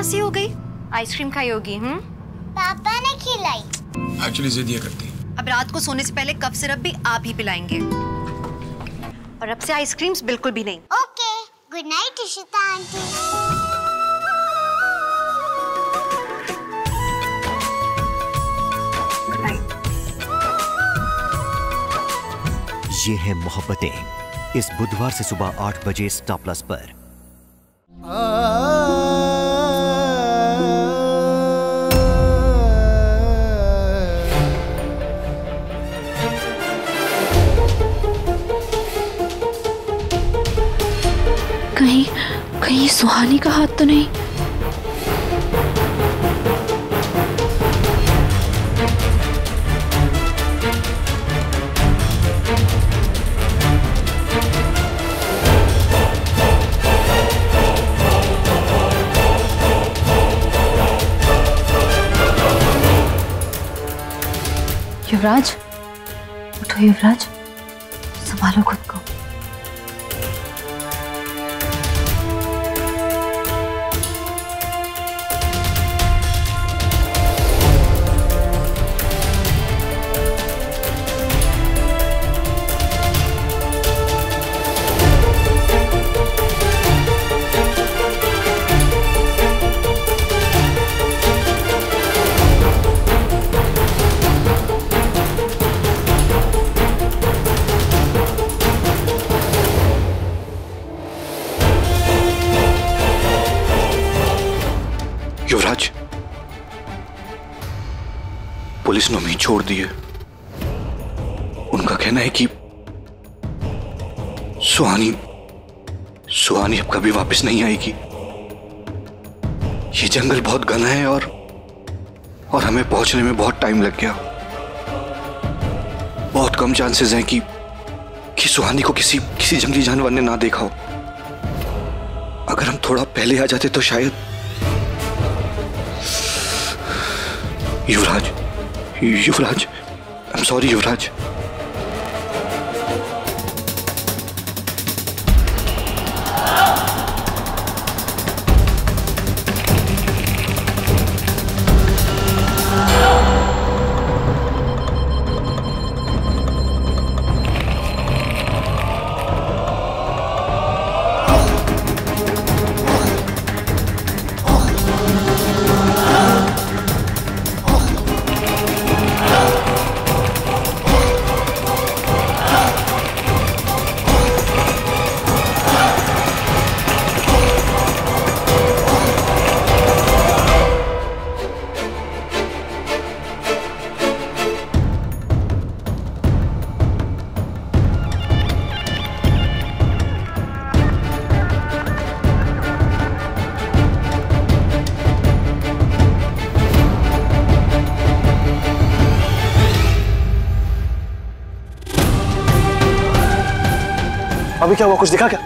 खांसी हो गई? आइसक्रीम खाई होगी। पापा ने खिलाई। एक्चुअली जिद ये करती। अब रात को सोने से पहले कफ सिरप भी आप ही पिलाएंगे और अब से आइसक्रीम्स बिल्कुल भी नहीं। Okay, good night Ishita aunty. ये है मोहब्बतें, इस बुधवार से सुबह 8 बजे स्टार प्लस पर। कहीं सुहानी का हाथ तो नहीं? युवराज, उठो युवराज, संभालो खुद को। युवराज, पुलिस ने हमें छोड़ दिए। उनका कहना है कि सुहानी अब कभी वापस नहीं आएगी। ये जंगल बहुत घना है और हमें पहुंचने में बहुत टाइम लग गया। बहुत कम चांसेस हैं कि सुहानी को किसी जंगली जानवर ने ना देखा हो। अगर हम थोड़ा पहले आ जाते तो शायद। युवराज, आई एम सॉरी युवराज। अभी क्या हुआ, कुछ दिखा क्या?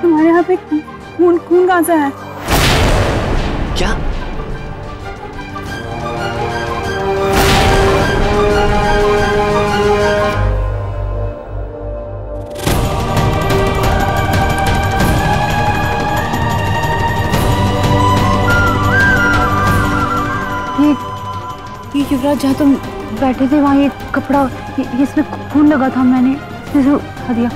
तुम्हारे यहाँ पे खून कहाँ से है? क्या? ये युवराज, जहाँ तुम बैठे थे वहाँ ये कपड़ा, इसमें खून लगा था, मैंने इसे उठा दिया।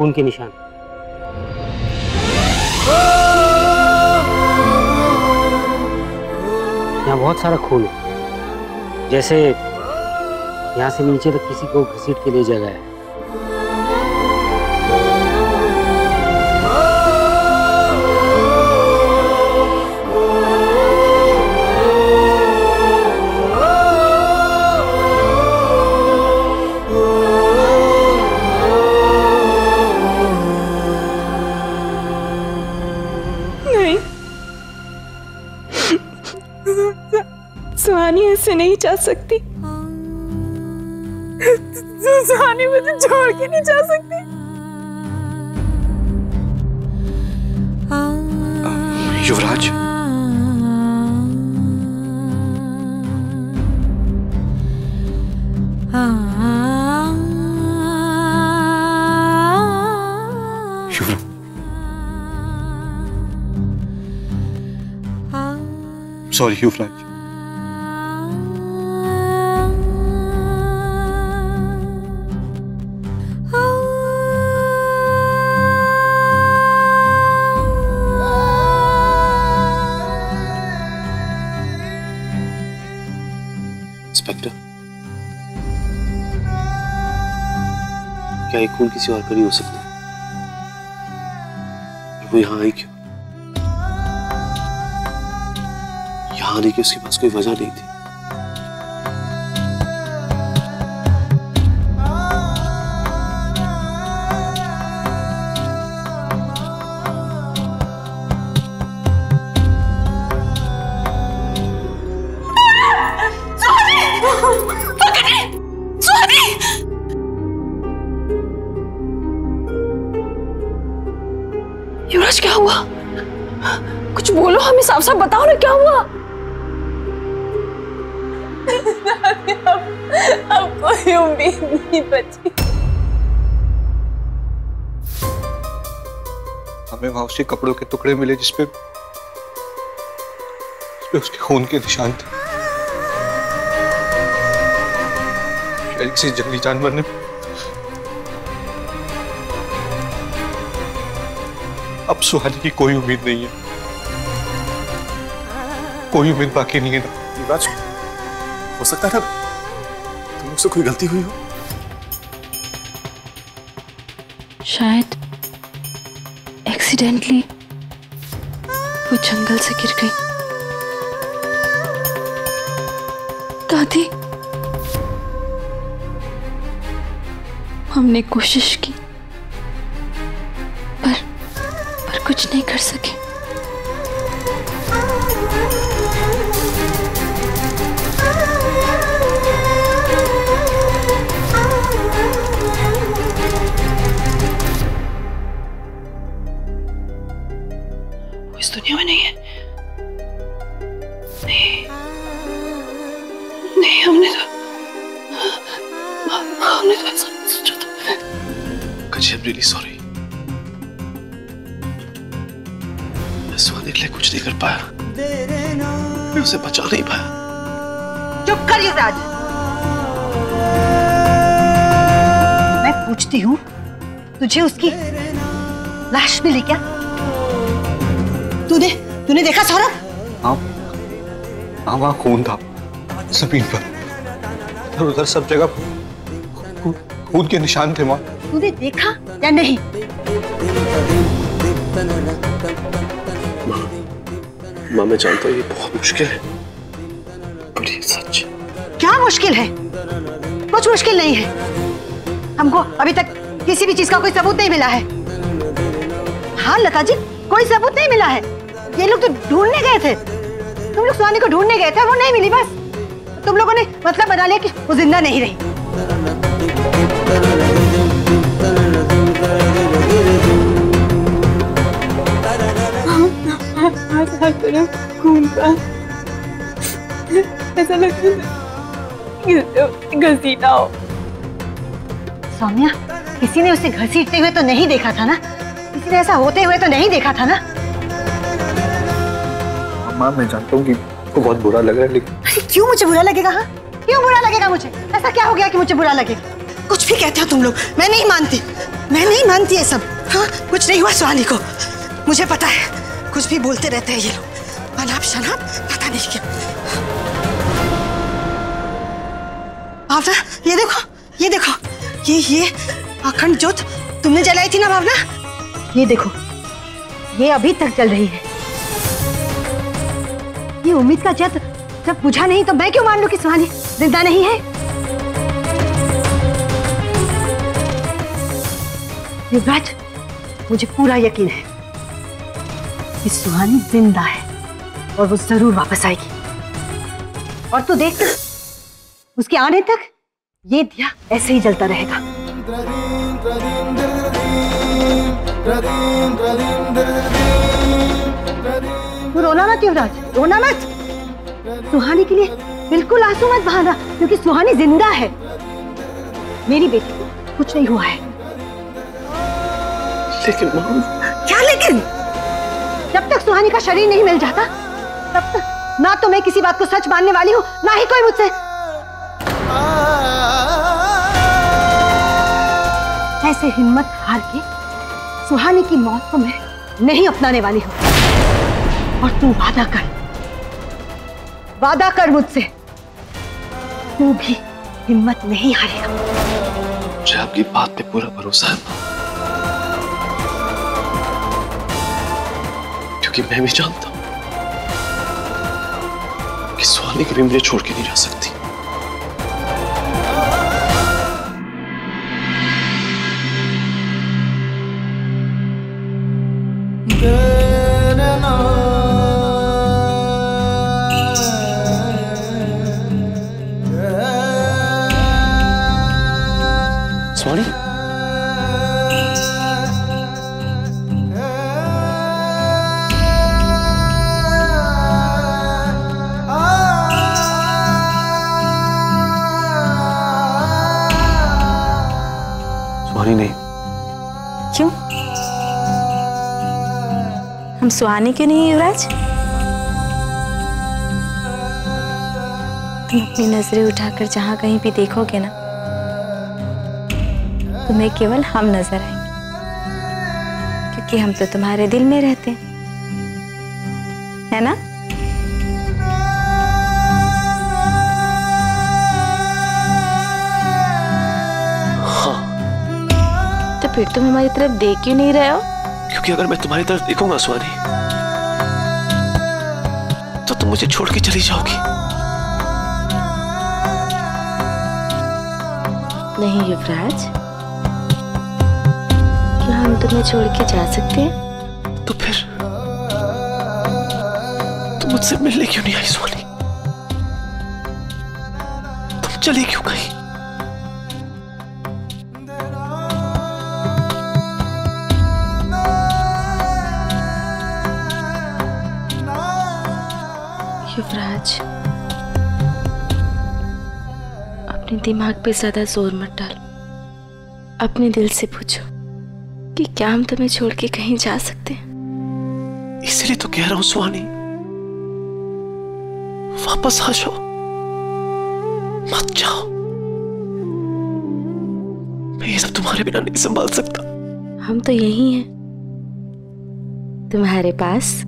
खून के निशान। यहाँ बहुत सारा खून है, जैसे यहाँ से नीचे तक किसी को घसीट के ले जाया गया है। उससे नहीं जा सकती। सुहानी मुझे छोड़ के नहीं जा सकती। युवराज, सॉरी युवराज। इंस्पेक्टर, क्या ये खून किसी और का नहीं हो सकता? वो यहाँ आई क्यों? यहाँ आने की उसके पास कोई वजह नहीं थी। युवराज, क्या हुआ? कुछ बोलो, हमें साफ साफ बताओ ना, क्या हुआ? अब कोई उम्मीद नहीं बची। हमें वहां उसके कपड़ों के टुकड़े मिले जिसपे उसके खून के निशान थे। शायद किसी जंगली जानवर ने। अब सुहानी की कोई उम्मीद नहीं है, कोई उम्मीद बाकी नहीं है ना। युवराज, हो सकता है तुम लोग से कोई गलती हुई हो। शायद एक्सीडेंटली वो जंगल से गिर गई। दादी, हमने कोशिश की पर कुछ नहीं कर सके। वो इस दुनिया में नहीं है। नहीं, हमने तो ऐसा नहीं सोचा था। कजी, I'm really sorry। मैं सुहानी के लिए कुछ नहीं कर पाया, मैं उसे बचा नहीं पाया। चुप कर युवराज। मैं पूछती हूँ, तुझे उसकी लाश मिली क्या? तूने देखा सौरभ? हाँ, वहां खून था जमीन पर, इधर उधर सब जगह खून के निशान थे। माँ, तूने देखा या नहीं? माँ, मैं जानता हूँ ये बहुत मुश्किल है, पर ये सच। क्या मुश्किल है? कुछ मुश्किल नहीं है। हमको अभी तक किसी भी चीज का कोई सबूत नहीं मिला है। हाँ लता जी, कोई सबूत नहीं मिला है। ये लोग तो ढूंढने गए थे, तुम लोग सुहानी को ढूंढने गए थे, वो नहीं मिली। बस तुम लोगों ने मतलब बना लिया कि वो जिंदा नहीं रही। खून का ऐसा लगता है घसीटा हो। सौम्या, किसी ने उसे घसीटते हुए तो नहीं देखा था ना? किसी ने ऐसा होते हुए तो नहीं देखा था ना? माँ, मैं जानता हूँ कि को बहुत बुरा लग रहा है, लेकिन क्यों मुझे बुरा लगेगा? हाँ, क्यों बुरा लगेगा मुझे? ऐसा क्या हो गया कि मुझे बुरा लगेगा? कुछ भी कहते हो तुम लोग, मैं नहीं मानती ये सब। हाँ, कुछ नहीं हुआ सुहानी को, मुझे पता है। कुछ भी बोलते रहते हैं ये लोग, अनाप शनाप, पता नहीं क्या। भावना, ये देखो, ये अखंड ज्योत तुमने जलाई थी ना भावना? ये देखो, ये अभी तक जल रही है। ये उम्मीद का जब बुझा नहीं तो मैं क्यों मान लूं कि सुहानी जिंदा नहीं है? युवराज, मुझे पूरा यकीन है कि सुहानी जिंदा है और वो जरूर वापस आएगी। और तू देख, उसके आने तक ये दिया ऐसे ही जलता रहेगा। तू रोना मत युवराज, रोना मत। सुहानी के लिए बिल्कुल आंसू मत बहाना, क्योंकि सुहानी जिंदा है। मेरी बेटी को कुछ नहीं हुआ है। लेकिन माँ, क्या लेकिन? जब तक सुहानी का शरीर नहीं मिल जाता तब तक ना तो मैं किसी बात को सच मानने वाली हूँ, ना ही कोई मुझसे। ऐसे हिम्मत हार के सुहानी की मौत को मैं नहीं अपनाने वाली हूँ। और तू वादा कर मुझसे, तू भी हिम्मत नहीं हारेगा। मुझे आपकी बात पे पूरा भरोसा है, क्योंकि मैं भी जानता हूं कि सुहानी कभी मुझे छोड़ के नहीं रह सकती। सुहानी, सुहानी नहीं। क्यों? हम सुहानी क्यों नहीं युवराज? तुम अपनी नजरें उठाकर जहां कहीं भी देखोगे ना, तुम्हें केवल हम नजर आएंगे, क्योंकि हम तो तुम्हारे दिल में रहते हैं, है ना? हाँ। तो फिर तुम हमारी तरफ देख क्यों नहीं रहे हो? क्योंकि अगर मैं तुम्हारी तरफ देखूंगा सुहानी, तो तुम मुझे छोड़ के चली जाओगी। नहीं युवराज, क्या हम तुम्हें छोड़ के जा सकते हैं? तो फिर तुम मुझसे मिलने क्यों नहीं आई सुहानी? तुम चली क्यों गई? युवराज, अपने दिमाग पे ज्यादा जोर मत डालो। अपने दिल से पूछो कि क्या हम तुम्हें छोड़ के कहीं जा सकते हैं? इसलिए तो कह रहा हूं सुहानी, वापस आ जाओ, मत जाओ। मैं ये सब तुम्हारे बिना नहीं संभाल सकता। हम तो यही हैं, तुम्हारे पास।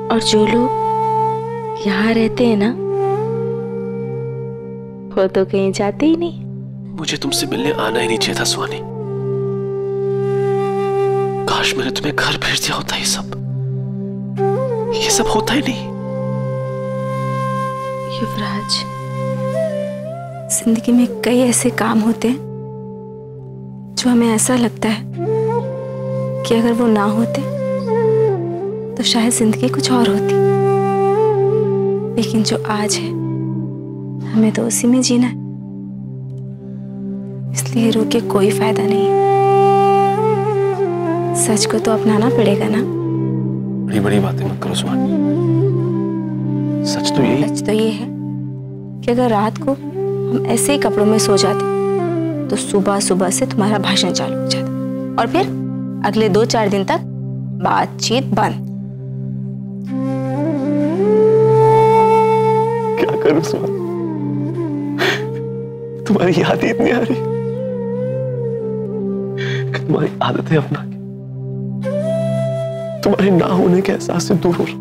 और जो लोग यहाँ रहते हैं ना, वो तो कहीं जाते ही नहीं। मुझे तुमसे मिलने आना ही नहीं चाहिए था सुहानी। काश मैंने तुम्हें घर भेज दिया होता। ये सब होता ही नहीं। युवराज, जिंदगी में कई ऐसे काम होते हैं जो हमें ऐसा लगता है कि अगर वो ना होते तो शायद जिंदगी कुछ और होती, लेकिन जो आज है हमें तो उसी में जीना है, इसलिए रो के कोई फायदा नहीं है। सच को तो अपनाना पड़ेगा ना। बड़ी बड़ी बातें मत करो सुहानी। सच तो ये है कि अगर रात को हम ऐसे ही कपड़ों में सो जाते तो सुबह सुबह से तुम्हारा भाषण चालू हो जाता, और फिर अगले 2-4 दिन तक बातचीत बंद। क्या करूं सुहानी, तुम्हारी याद ही इतनी आ रही, तुम्हारी आदतें अपना के तुम्हारे ना होने के एहसास से दूर हो रहा।